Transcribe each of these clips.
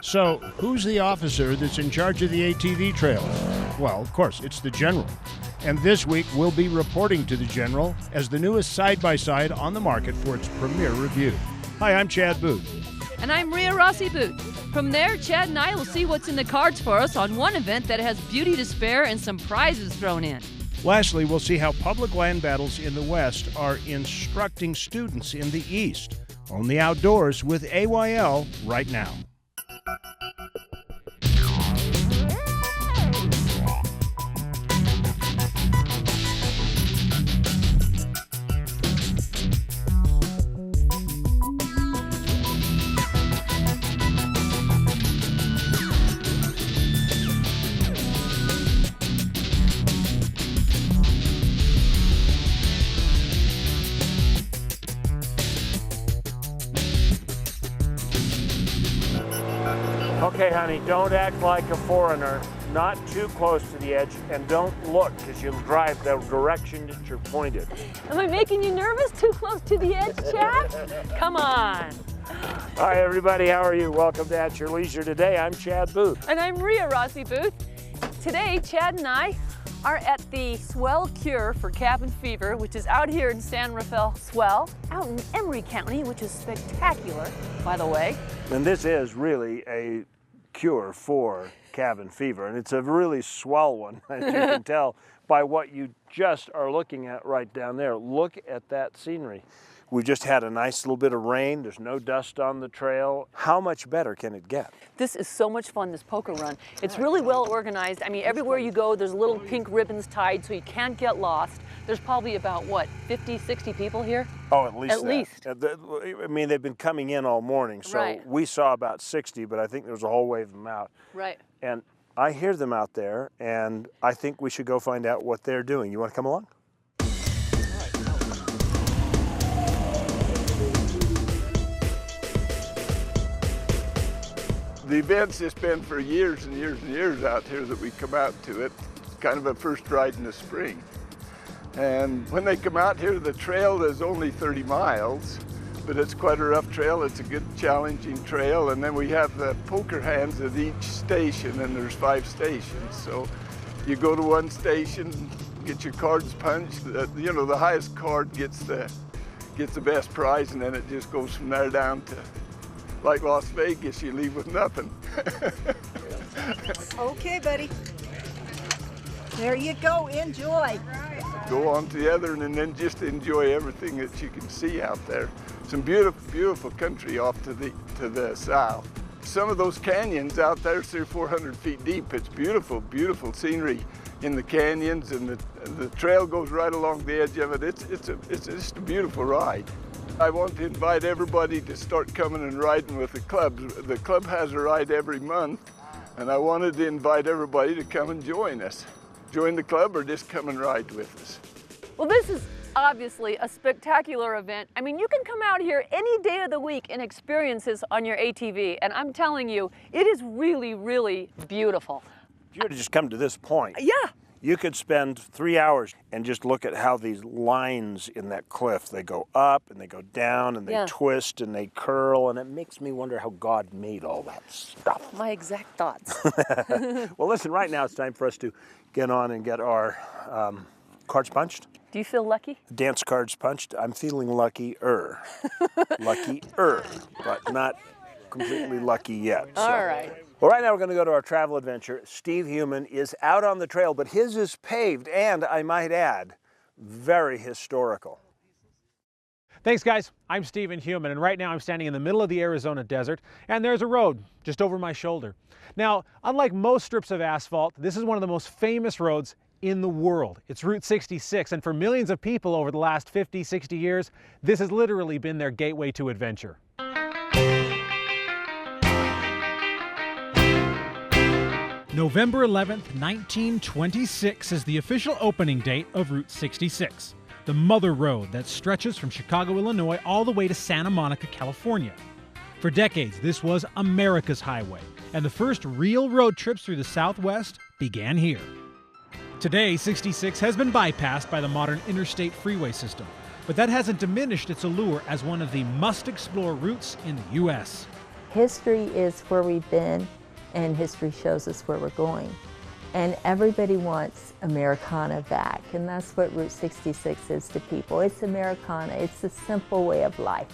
So, who's the officer that's in charge of the ATV trails? Well, of course, it's the General. And this week, we'll be reporting to the General as the newest side-by-side on the market for its premier review. Hi, I'm Chad Booth. And I'm Ria Booth. From there, Chad and I will see what's in the cards for us on one event that has beauty to spare and some prizes thrown in. Lastly, we'll see how public land battles in the West are instructing students in the East. Own the outdoors with AYL right now. Okay, honey, don't act like a foreigner. Not too close to the edge, and don't look, because you'll drive the direction that you're pointed. Am I making you nervous? Too close to the edge, Chad? Come on. Hi, everybody. How are you? Welcome to At Your Leisure Today. I'm Chad Booth. And I'm Ria Booth. Today, Chad and I are at the Swell Cure for cabin fever, which is out here in San Ravel Swell, out in Emory County, which is spectacular, by the way. And this is really a cure for cabin fever, and it's a really swell one, as you can tell by what you just are looking at right down there. Look at that scenery. We just had a nice little bit of rain. There's no dust on the trail. How much better can it get? This is so much fun, this poker run. It's really well organized. I mean, everywhere you go, there's little pink ribbons tied so you can't get lost. There's probably about, what, 50, 60 people here? Oh, at least. At least. I mean, they've been coming in all morning, so right. We saw about 60, but I think there was a whole wave of them out. Right. And I hear them out there, and I think we should go find out what they're doing. You want to come along? The event's just been for years and years and years out here that we come out to it. It's kind of a first ride in the spring. And when they come out here, the trail is only 30 miles, but it's quite a rough trail. It's a good, challenging trail. And then we have the poker hands at each station, and there's 5 stations. So you go to one station, get your cards punched. You know, the highest card gets the best prize, and then it just goes from there down to, like Las Vegas, you leave with nothing. Okay, buddy. There you go, enjoy. Go on to the other and then just enjoy everything that you can see out there. Some beautiful, beautiful country off to the south. Some of those canyons out there, 300 or 400 feet deep. It's beautiful, beautiful scenery in the canyons, and the trail goes right along the edge of it. It's just a beautiful ride. I want to invite everybody to start coming and riding with the club. The club has a ride every month, and I wanted to invite everybody to come and join us. Join the club or just come and ride with us. Well, this is obviously a spectacular event. I mean, you can come out here any day of the week and experience this on your ATV, and I'm telling you, it is really, really beautiful. If you were to just come to this point, Yeah. you could spend 3 hours and just look at how these lines in that cliff, they go up and they go down and they twist and they curl, and it makes me wonder how God made all that stuff. My exact thoughts. Well, listen, right now it's time for us to get on and get our cards punched. Do you feel lucky? Dance cards punched. I'm feeling luckier. Luckier, but not completely lucky yet. So. All right. Well, right now we're going to go to our travel adventure. Steve Human is out on the trail, but his is paved and, I might add, very historical. Thanks, guys. I'm Stephen Human, and right now I'm standing in the middle of the Arizona desert, and there's a road just over my shoulder. Now, unlike most strips of asphalt, this is one of the most famous roads in the world. It's Route 66, and for millions of people over the last 50, 60 years, this has literally been their gateway to adventure. November 11th, 1926 is the official opening date of Route 66, the mother road that stretches from Chicago, Illinois, all the way to Santa Monica, California. For decades, this was America's highway, and the first real road trips through the Southwest began here. Today, 66 has been bypassed by the modern interstate freeway system, but that hasn't diminished its allure as one of the must-explore routes in the U.S. History is where we've been, and history shows us where we're going. And everybody wants Americana back, and that's what Route 66 is to people. It's Americana. It's a simple way of life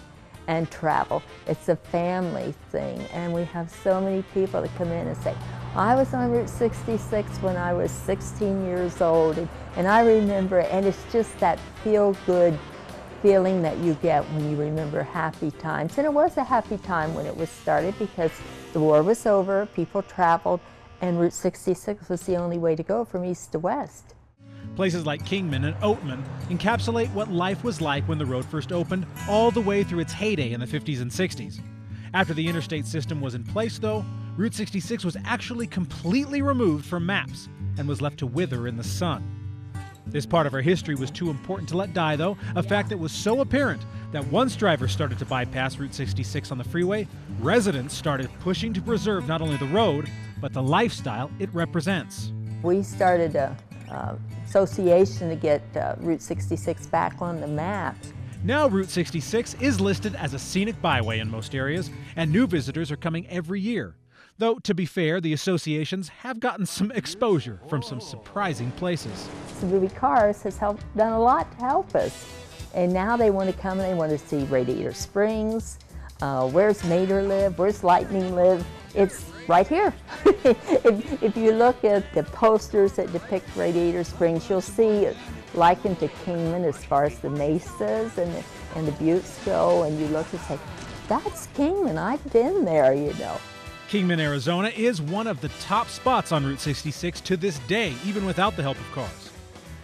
and travel. It's a family thing, and we have so many people that come in and say, I was on Route 66 when I was 16 years old, and I remember, and it's just that feel-good feeling that you get when you remember happy times. And it was a happy time when it was started because the war was over, people traveled, and Route 66 was the only way to go from east to west. Places like Kingman and Oatman encapsulate what life was like when the road first opened, all the way through its heyday in the 50s and 60s. After the interstate system was in place, though, Route 66 was actually completely removed from maps and was left to wither in the sun. This part of our history was too important to let die, though, a fact that was so apparent that once drivers started to bypass Route 66 on the freeway, residents started pushing to preserve not only the road, but the lifestyle it represents. We started a association to get Route 66 back on the maps. Now Route 66 is listed as a scenic byway in most areas, and new visitors are coming every year. Though, to be fair, the associations have gotten some exposure from some surprising places. Ruby Cars has done a lot to help us. And now they want to come and they want to see Radiator Springs, where's Mater live, where's Lightning live. It's right here. if you look at the posters that depict Radiator Springs, you'll see it likened to Kingman as far as the mesas and the buttes go, and you look and say, that's Kingman, I've been there, you know. Kingman, Arizona is one of the top spots on Route 66 to this day, even without the help of cars.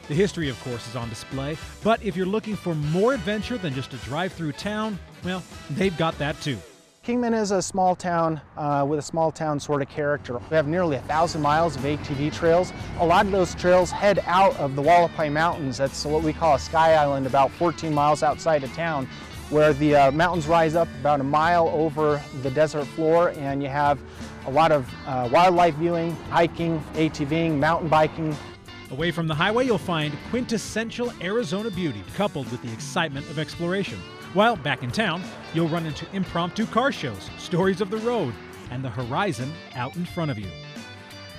The history, of course, is on display, but if you're looking for more adventure than just a drive through town, well, they've got that too. Kingman is a small town with a small town sort of character. We have nearly 1,000 miles of ATV trails. A lot of those trails head out of the Wallapai Mountains. That's what we call a sky island, about 14 miles outside of town, where the mountains rise up about a mile over the desert floor, and you have a lot of wildlife viewing, hiking, ATVing, mountain biking. Away from the highway, you'll find quintessential Arizona beauty coupled with the excitement of exploration. While back in town, you'll run into impromptu car shows, stories of the road, and the horizon out in front of you.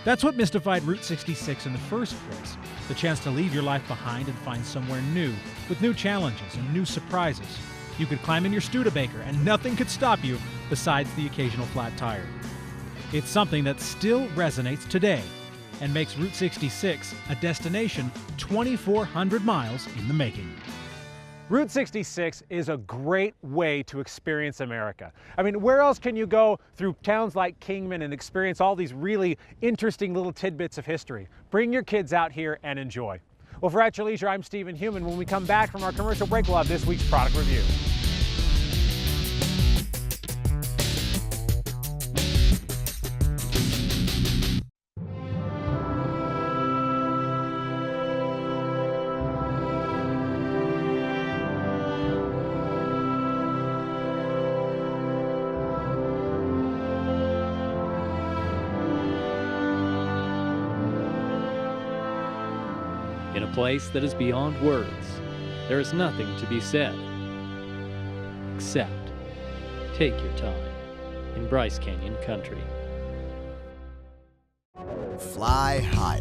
That's what mystified Route 66 in the first place, the chance to leave your life behind and find somewhere new, with new challenges and new surprises. You could climb in your Studebaker and nothing could stop you besides the occasional flat tire. It's something that still resonates today and makes Route 66 a destination 2,400 miles in the making. Route 66 is a great way to experience America. I mean, where else can you go through towns like Kingman and experience all these really interesting little tidbits of history? Bring your kids out here and enjoy. Well, for At Your Leisure, I'm Stephen Heumann. When we come back from our commercial break, we'll have this week's product review. In a place that is beyond words, there is nothing to be said, except take your time in Bryce Canyon country. Fly higher.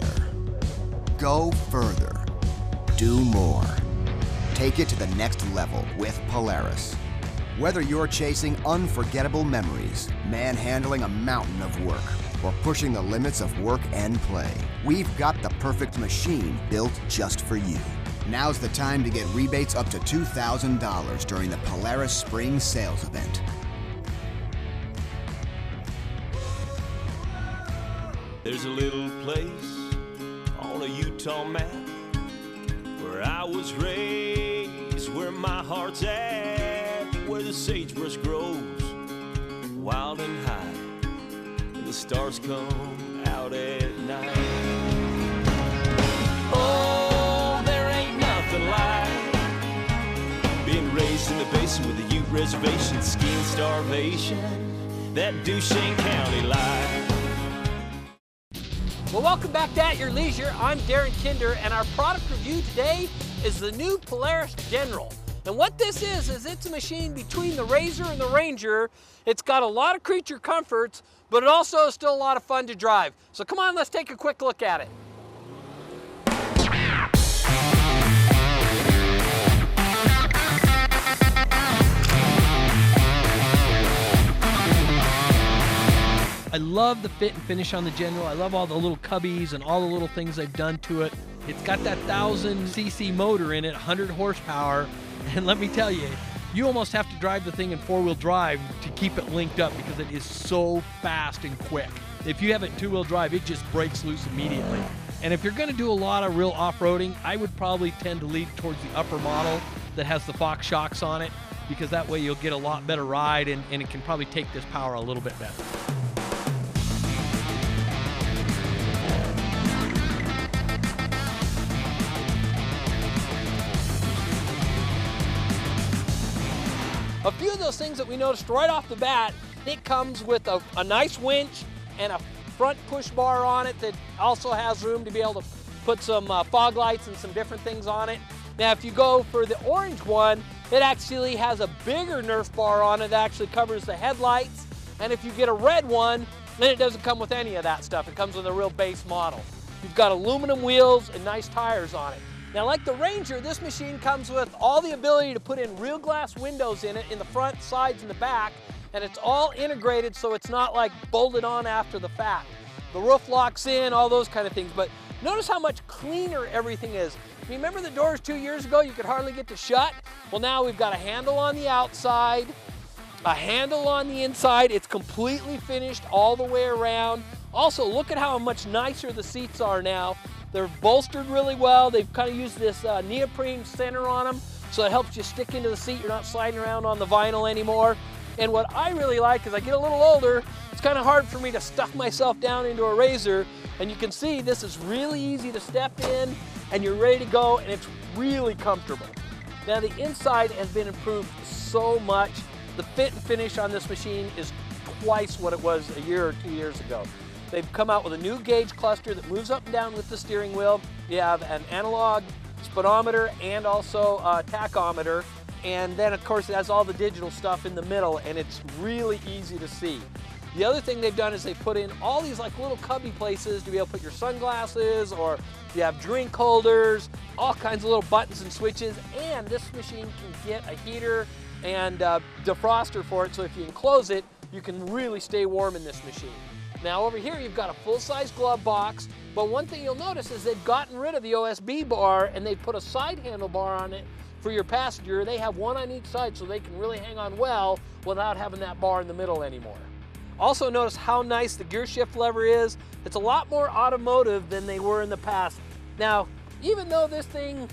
Go further. Do more. Take it to the next level with Polaris. Whether you're chasing unforgettable memories, manhandling a mountain of work, or pushing the limits of work and play, we've got the perfect machine built just for you. Now's the time to get rebates up to $2,000 during the Polaris Spring Sales Event. There's a little place on a Utah map where I was raised, where my heart's at, where the sagebrush grows wild and high. The stars come out at night. Oh, there ain't nothing like being raised in the basin with a Ute reservation, skiing starvation, that Duchesne County life. Well, welcome back to At Your Leisure. I'm Darren Kinder, and our product review today is the new Polaris General. And what this is it's a machine between the RZR and the Ranger. It's got a lot of creature comforts, but it also is still a lot of fun to drive. So come on, let's take a quick look at it. I love the fit and finish on the General. I love all the little cubbies and all the little things they've done to it. It's got that 1000cc motor in it, 100 horsepower, and let me tell you, you almost have to drive the thing in four-wheel drive to keep it linked up because it is so fast and quick. If you have it in two-wheel drive, it just breaks loose immediately. And if you're going to do a lot of real off-roading, I would probably tend to lead towards the upper model that has the Fox shocks on it, because that way you'll get a lot better ride and it can probably take this power a little bit better. A few of those things that we noticed right off the bat, it comes with a nice winch and a front push bar on it that also has room to be able to put some fog lights and some different things on it. Now if you go for the orange one, it actually has a bigger Nerf bar on it that actually covers the headlights. And if you get a red one, then it doesn't come with any of that stuff. It comes with a real base model. You've got aluminum wheels and nice tires on it. Now like the Ranger, this machine comes with all the ability to put in real glass windows in it in the front, sides, and the back, and it's all integrated so it's not like bolted on after the fact. The roof locks in, all those kind of things, but notice how much cleaner everything is. Remember the doors 2 years ago you could hardly get to shut? Well, now we've got a handle on the outside, a handle on the inside. It's completely finished all the way around. Also, look at how much nicer the seats are now. They're bolstered really well. They've kind of used this neoprene center on them, so it helps you stick into the seat. You're not sliding around on the vinyl anymore. And what I really like, as I get a little older, it's kind of hard for me to stuff myself down into a RZR. And you can see this is really easy to step in, and you're ready to go, and it's really comfortable. Now the inside has been improved so much. The fit and finish on this machine is twice what it was a year or 2 years ago. They've come out with a new gauge cluster that moves up and down with the steering wheel. You have an analog speedometer and also a tachometer. And then of course it has all the digital stuff in the middle, and it's really easy to see. The other thing they've done is they put in all these like little cubby places to be able to put your sunglasses, or you have drink holders, all kinds of little buttons and switches. And this machine can get a heater and defroster for it, so if you enclose it, you can really stay warm in this machine. Now over here you've got a full-size glove box, but one thing you'll notice is they've gotten rid of the OSB bar and they've put a side handle bar on it for your passenger. They have one on each side so they can really hang on well without having that bar in the middle anymore. Also notice how nice the gear shift lever is. It's a lot more automotive than they were in the past. Now, even though this thing,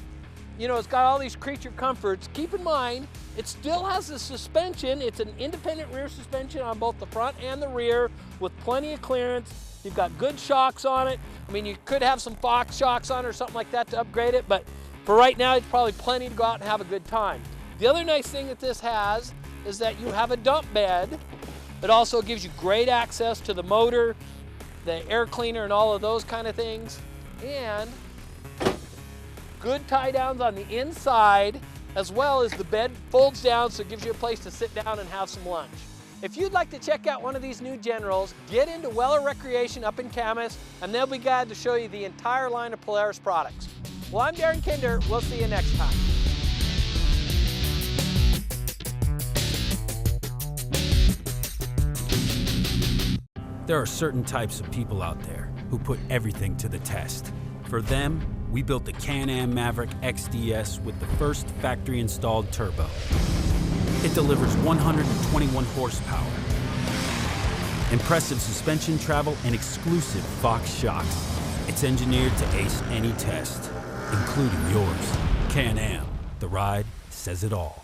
you know, it's got all these creature comforts, keep in mind, it still has the suspension. It's an independent rear suspension on both the front and the rear with plenty of clearance. You've got good shocks on it. I mean, you could have some Fox shocks on it or something like that to upgrade it, but for right now, it's probably plenty to go out and have a good time. The other nice thing that this has is that you have a dump bed. It also gives you great access to the motor, the air cleaner, and all of those kind of things. And good tie downs on the inside, as well as the bed folds down, so it gives you a place to sit down and have some lunch. If you'd like to check out one of these new Generals, get into Weller Recreation up in Camas, and they'll be glad to show you the entire line of Polaris products. Well, I'm Darren Kinder. We'll see you next time. There are certain types of people out there who put everything to the test. For them, we built the Can-Am Maverick XDS with the first factory-installed turbo. It delivers 121 horsepower, impressive suspension travel, and exclusive Fox shocks. It's engineered to ace any test, including yours. Can-Am, the ride says it all.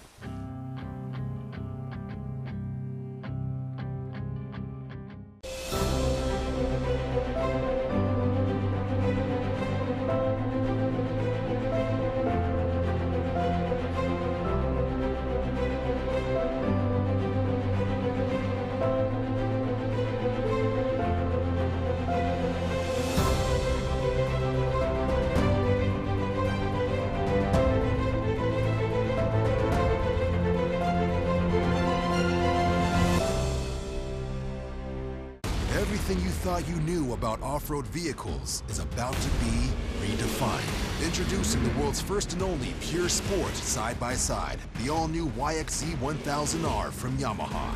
Everything you thought you knew about off-road vehicles is about to be redefined. Introducing the world's first and only pure sport side-by-side, the all-new YXZ 1000R from Yamaha.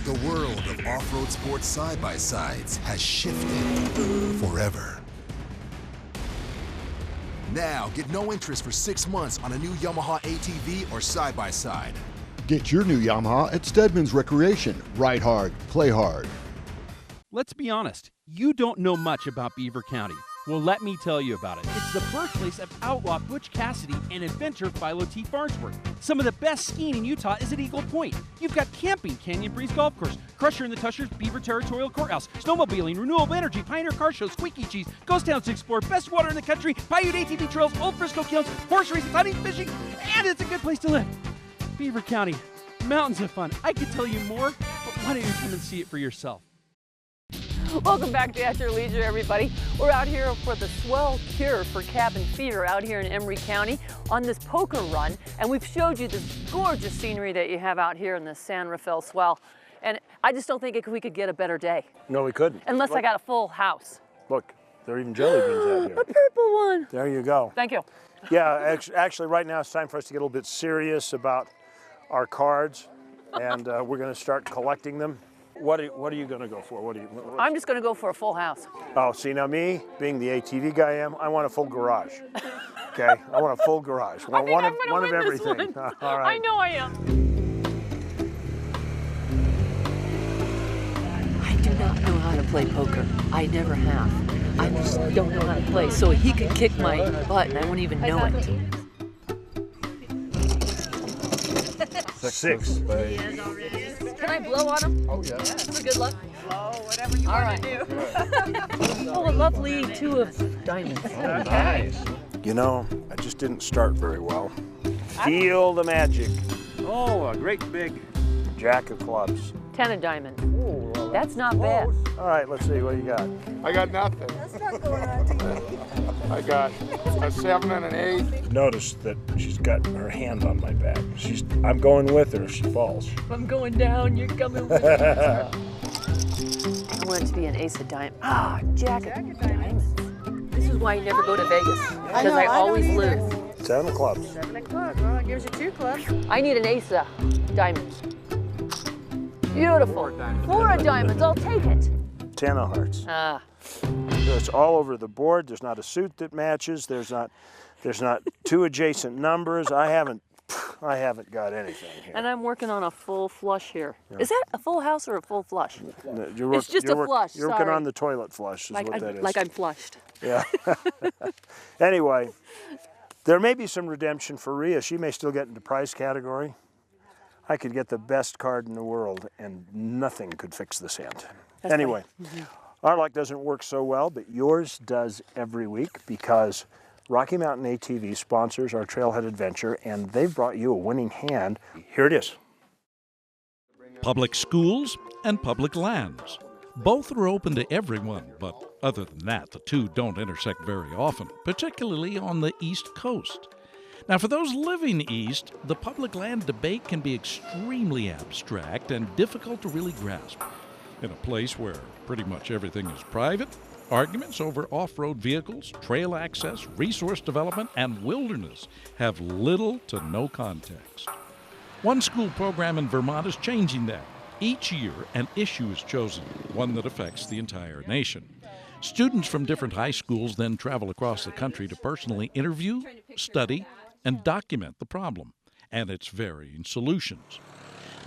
The world of off-road sports side-by-sides has shifted forever. Now, get no interest for 6 months on a new Yamaha ATV or side-by-side. Get your new Yamaha at Stedman's Recreation. Ride hard, play hard. Let's be honest, you don't know much about Beaver County. Well, let me tell you about it. It's the birthplace of outlaw Butch Cassidy and adventurer Philo T. Farnsworth. Some of the best skiing in Utah is at Eagle Point. You've got camping, Canyon Breeze Golf Course, Crusher and the Tushers, Beaver Territorial Courthouse, snowmobiling, Renewable Energy, Pioneer Car Show, Squeaky Cheese, Ghost Towns to explore, best water in the country, Paiute ATV trails, Old Frisco Kilns, horse races, hunting, fishing, and it's a good place to live. Beaver County, mountains of fun. I could tell you more, but why don't you come and see it for yourself? Welcome back to At Your Leisure, everybody. We're out here for the Swell Cure for cabin fever out here in Emory County on this poker run, and we've showed you this gorgeous scenery that you have out here in the San Ravel Swell, and I just don't think we could get a better day. No, we couldn't. Unless I got a full house. Look, there are even jelly beans out here. A purple one. There you go. Thank you. Yeah, actually right now it's time for us to get a little bit serious about our cards, and we're going to start collecting them. What are you going to go for? I'm just going to go for a full house. Oh, see, now me, being the ATV guy I am, I want a full garage. Okay? I want a full garage. I think I'm gonna win everything. This one. All right. I know I am. I do not know how to play poker. I never have. I just don't know how to play. So he could kick my butt and I wouldn't even know it. 6. Can I blow on him? Oh, yeah. For good luck? Blow, whatever you want to do. Oh, a lovely 2 of diamonds. Oh, nice. You know, I just didn't start very well. Feel the magic. Oh, a great big Jack of clubs. 10 of diamonds. Ooh, that's not bad. All right, let's see, what do you got? I got nothing. That's not going on TV. I got a 7 and an 8. Notice that she's got her hand on my back. I'm going with her if she falls. If I'm going down, you're coming with me. I want it to be an ace of diamonds. Ah, Jack of diamonds. This is why you never go to Vegas. Because I always lose. 7 of clubs. 7 o'clock. Well, it gives you 2 clubs. I need an ace of diamonds. Beautiful. 4 of diamonds. I'll take it. 10 of hearts. Ah. So it's all over the board. There's not a suit that matches. There's not 2 adjacent numbers. I haven't got anything here. And I'm working on a full flush here. Yeah. Is that a full house or a full flush? No, it's just a flush. You're working on the toilet flush, is what that is. Like I'm flushed. Yeah. Anyway, there may be some redemption for Ria. She may still get into prize category. I could get the best card in the world, and nothing could fix this hand. That's anyway, our luck doesn't work so well, but yours does every week because Rocky Mountain ATV sponsors our Trailhead Adventure, and they've brought you a winning hand. Here it is. Public schools and public lands. Both are open to everyone, but other than that, the two don't intersect very often, particularly on the East Coast. Now, for those living east, the public land debate can be extremely abstract and difficult to really grasp. In a place where pretty much everything is private, arguments over off-road vehicles, trail access, resource development, and wilderness have little to no context. One school program in Vermont is changing that. Each year, an issue is chosen, one that affects the entire nation. Students from different high schools then travel across the country to personally interview, study, and document the problem and its varying solutions.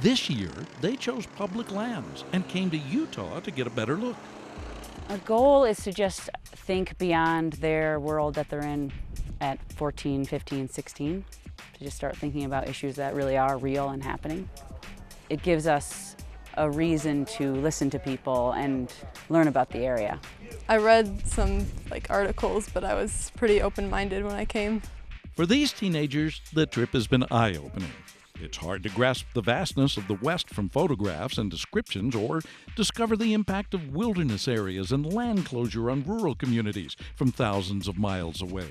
This year, they chose public lands and came to Utah to get a better look. Our goal is to just think beyond their world that they're in at 14, 15, 16, to just start thinking about issues that really are real and happening. It gives us a reason to listen to people and learn about the area. I read some articles, but I was pretty open-minded when I came. For these teenagers, the trip has been eye-opening. It's hard to grasp the vastness of the West from photographs and descriptions or discover the impact of wilderness areas and land closure on rural communities from thousands of miles away.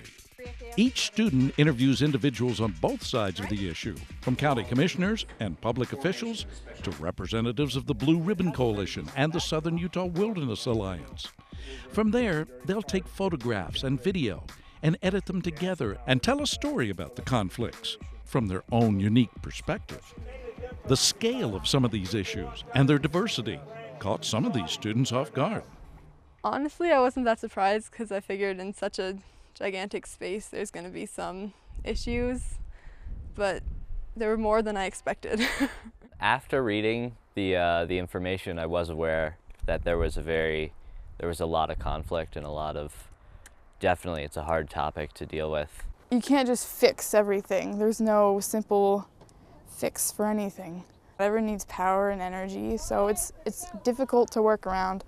Each student interviews individuals on both sides of the issue, from county commissioners and public officials to representatives of the Blue Ribbon Coalition and the Southern Utah Wilderness Alliance. From there, they'll take photographs and video and edit them together and tell a story about the conflicts from their own unique perspective. The scale of some of these issues and their diversity caught some of these students off guard. Honestly, I wasn't that surprised because I figured in such a gigantic space there's going to be some issues, but there were more than I expected. After reading the information, I was aware that there was a lot of conflict and definitely it's a hard topic to deal with. You can't just fix everything. There's no simple fix for anything. Everyone needs power and energy, so it's difficult to work around.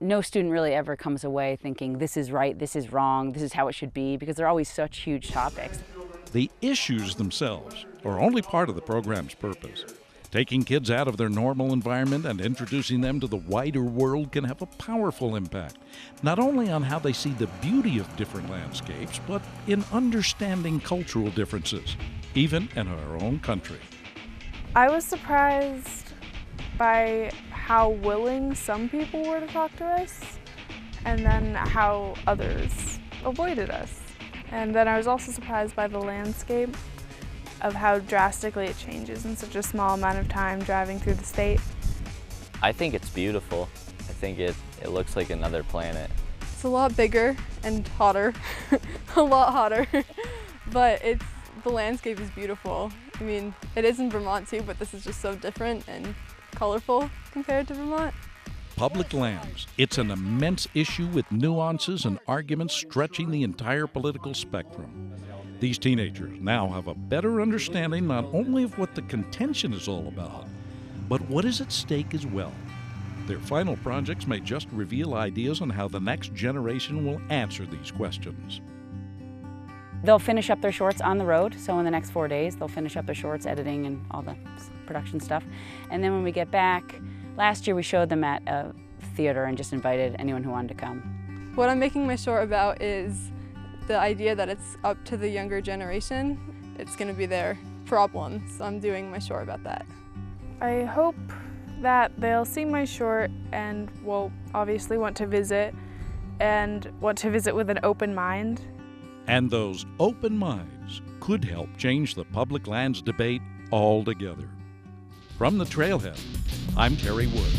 No student really ever comes away thinking this is right, this is wrong, this is how it should be, because they're always such huge topics. The issues themselves are only part of the program's purpose. Taking kids out of their normal environment and introducing them to the wider world can have a powerful impact, not only on how they see the beauty of different landscapes, but in understanding cultural differences, even in our own country. I was surprised by how willing some people were to talk to us, and then how others avoided us. And then I was also surprised by the landscape of how drastically it changes in such a small amount of time driving through the state. I think it's beautiful. I think it looks like another planet. It's a lot bigger and hotter, a lot hotter, but the landscape is beautiful. I mean, it is in Vermont too, but this is just so different and colorful compared to Vermont. Public lands. It's an immense issue with nuances and arguments stretching the entire political spectrum. These teenagers now have a better understanding not only of what the contention is all about, but what is at stake as well. Their final projects may just reveal ideas on how the next generation will answer these questions. They'll finish up their shorts on the road, so in the next 4 days they'll finish up their shorts, editing and all the production stuff. And then when we get back, last year we showed them at a theater and just invited anyone who wanted to come. What I'm making my short about is the idea that it's up to the younger generation. It's going to be their problem, so I'm doing my short about that. I hope that they'll see my short and will obviously want to visit, and want to visit with an open mind. And those open minds could help change the public lands debate altogether. From the Trailhead, I'm Terry Wood.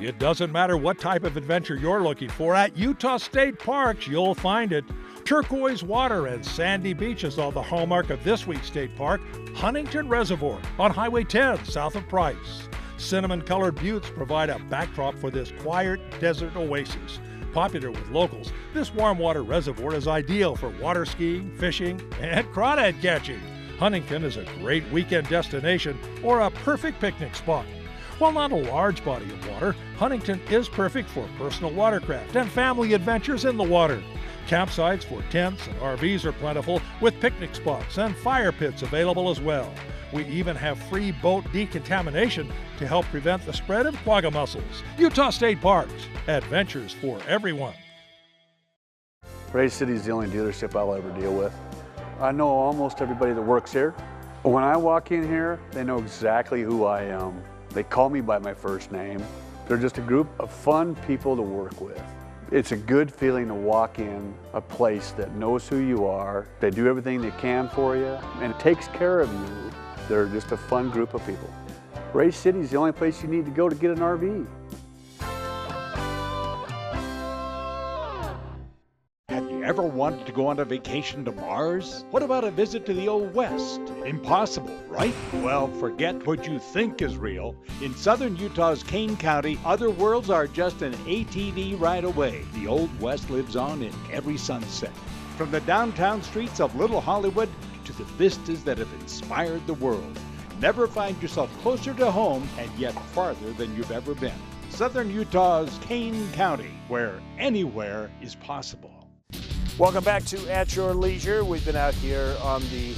It doesn't matter what type of adventure you're looking for, at Utah State Parks, you'll find it. Turquoise water and sandy beaches are the hallmark of this week's state park, Huntington Reservoir on Highway 10 south of Price. Cinnamon-colored buttes provide a backdrop for this quiet desert oasis. Popular with locals, this warm water reservoir is ideal for water skiing, fishing, and crawdad catching. Huntington is a great weekend destination or a perfect picnic spot. While not a large body of water, Huntington is perfect for personal watercraft and family adventures in the water. Campsites for tents and RVs are plentiful, with picnic spots and fire pits available as well. We even have free boat decontamination to help prevent the spread of quagga mussels. Utah State Parks, adventures for everyone. Ray City is the only dealership I'll ever deal with. I know almost everybody that works here. When I walk in here, they know exactly who I am. They call me by my first name. They're just a group of fun people to work with. It's a good feeling to walk in a place that knows who you are. They do everything they can for you, and it takes care of you. They're just a fun group of people. Ray City is the only place you need to go to get an RV. Have you ever wanted to go on a vacation to Mars? What about a visit to the Old West? Impossible, right? Well, forget what you think is real. In southern Utah's Kane County, other worlds are just an ATV ride away. The Old West lives on in every sunset. From the downtown streets of Little Hollywood to the vistas that have inspired the world. Never find yourself closer to home and yet farther than you've ever been. Southern Utah's Kane County, where anywhere is possible. Welcome back to At Your Leisure. We've been out here on the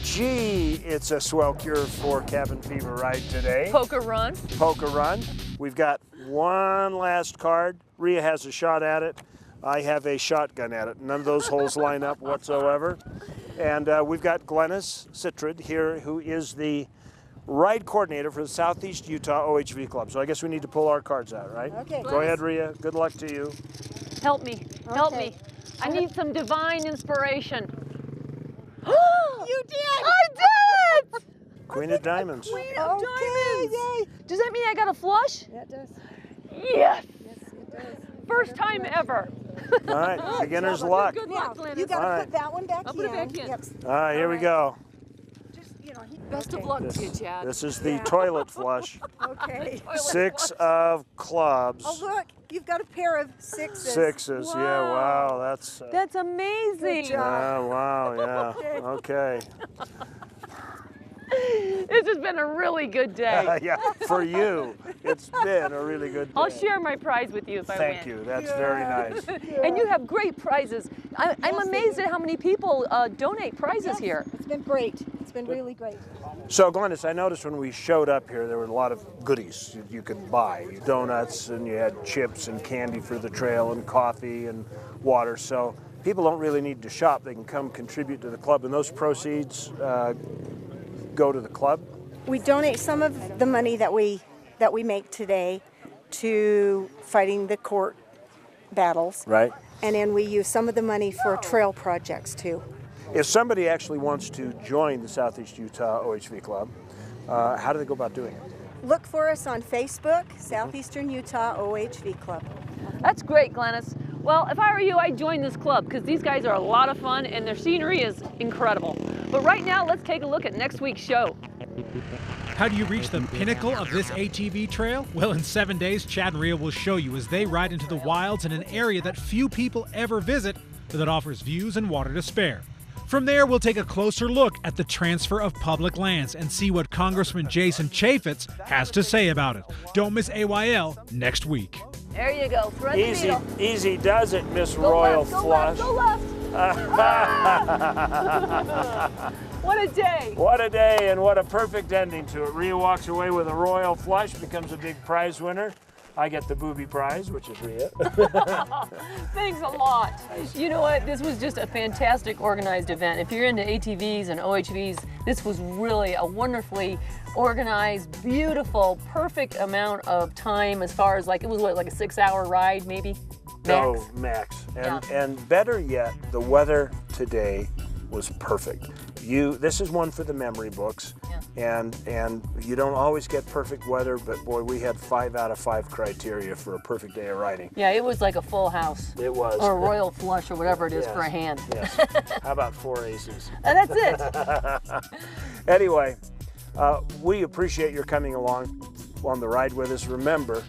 it's a Swell Cure for cabin fever ride today. Poker run. Poker run. We've got one last card. Ria has a shot at it. I have a shotgun at it. None of those holes line up whatsoever. And we've got Glennis Citrid here, who is the ride coordinator for the Southeast Utah OHV Club. So I guess we need to pull our cards out, right? Okay. Go ahead, Ria. Good luck to you. Help me. Help me. I need some divine inspiration. You did! I did! Queen of Diamonds. Queen of Diamonds! Yay. Does that mean I got a flush? Yeah, it does. Yes! Yes, it does. First time ever. All right, beginner's luck. Good luck, Glennis. You got to All put that one back in. I'll put it back in. Yep. All right, here we go. Best of luck to you, Chad. This is the toilet flush. Okay. 6 of clubs. Oh, look, you've got a pair of sixes. Sixes, Wow. yeah, wow, that's... That's amazing. yeah, wow, yeah, okay. This has been a really good day. Yeah, for you, it's been a really good day. I'll share my prize with you if I win. Thank you, that's very nice. And you have great prizes. I'm amazed at how many people donate prizes here. It's been great. It's been really great. So Glennis, I noticed when we showed up here, there were a lot of goodies you could buy. Donuts, and you had chips and candy for the trail, and coffee and water. So people don't really need to shop. They can come contribute to the club, and those proceeds go to the club. We donate some of the money that we make today to fighting the court battles. Right. And then we use some of the money for trail projects too. If somebody actually wants to join the Southeast Utah OHV Club, how do they go about doing it? Look for us on Facebook, Southeastern Utah OHV Club. That's great, Glennis. Well, if I were you, I'd join this club because these guys are a lot of fun and their scenery is incredible. But right now, let's take a look at next week's show. How do you reach the pinnacle of this ATV trail? Well, in 7 days, Chad and Ria will show you as they ride into the wilds in an area that few people ever visit, but that offers views and water to spare. From there, we'll take a closer look at the transfer of public lands and see what Congressman Jason Chaffetz has to say about it. Don't miss AYL next week. There you go. Thread the Easy, needle. easy does it, Miss Go Royal left, go Flush. left, go left. What a day. What a day, and what a perfect ending to it. Ria walks away with a Royal Flush, becomes a big prize winner. I get the booby prize, which is Ria. Thanks a lot. You know what? This was just a fantastic organized event. If you're into ATVs and OHVs, this was really a wonderfully organized, beautiful, perfect amount of time as far as it was like a 6-hour ride maybe? Max? No, max. And better yet, the weather today was perfect. This is one for the memory books, and you don't always get perfect weather, but boy, we had 5 out of 5 criteria for a perfect day of riding. Yeah, it was like a full house. It was. Or a Royal Flush or whatever it is for a hand. Yes. How about 4 aces? And that's it. Anyway, we appreciate your coming along on the ride with us. Remember,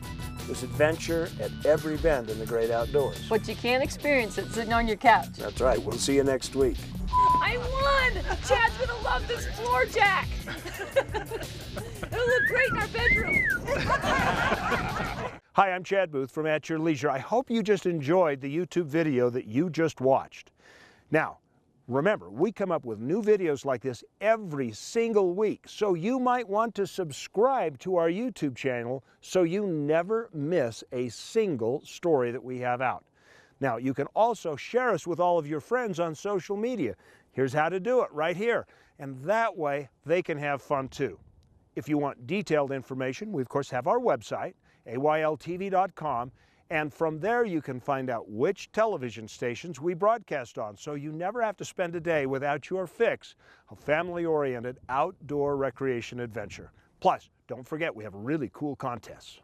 there's adventure at every bend in the great outdoors. But you can't experience it sitting on your couch. That's right. We'll see you next week. I won! Chad's gonna love this floor jack. It'll look great in our bedroom. Hi, I'm Chad Booth from At Your Leisure. I hope you just enjoyed the YouTube video that you just watched. Now, remember, we come up with new videos like this every single week, so you might want to subscribe to our YouTube channel so you never miss a single story that we have out. Now, you can also share us with all of your friends on social media. Here's how to do it right here. And that way, they can have fun too. If you want detailed information, we of course have our website, AYLTV.com, and from there you can find out which television stations we broadcast on, so you never have to spend a day without your fix of family-oriented outdoor recreation adventure. Plus, don't forget we have really cool contests.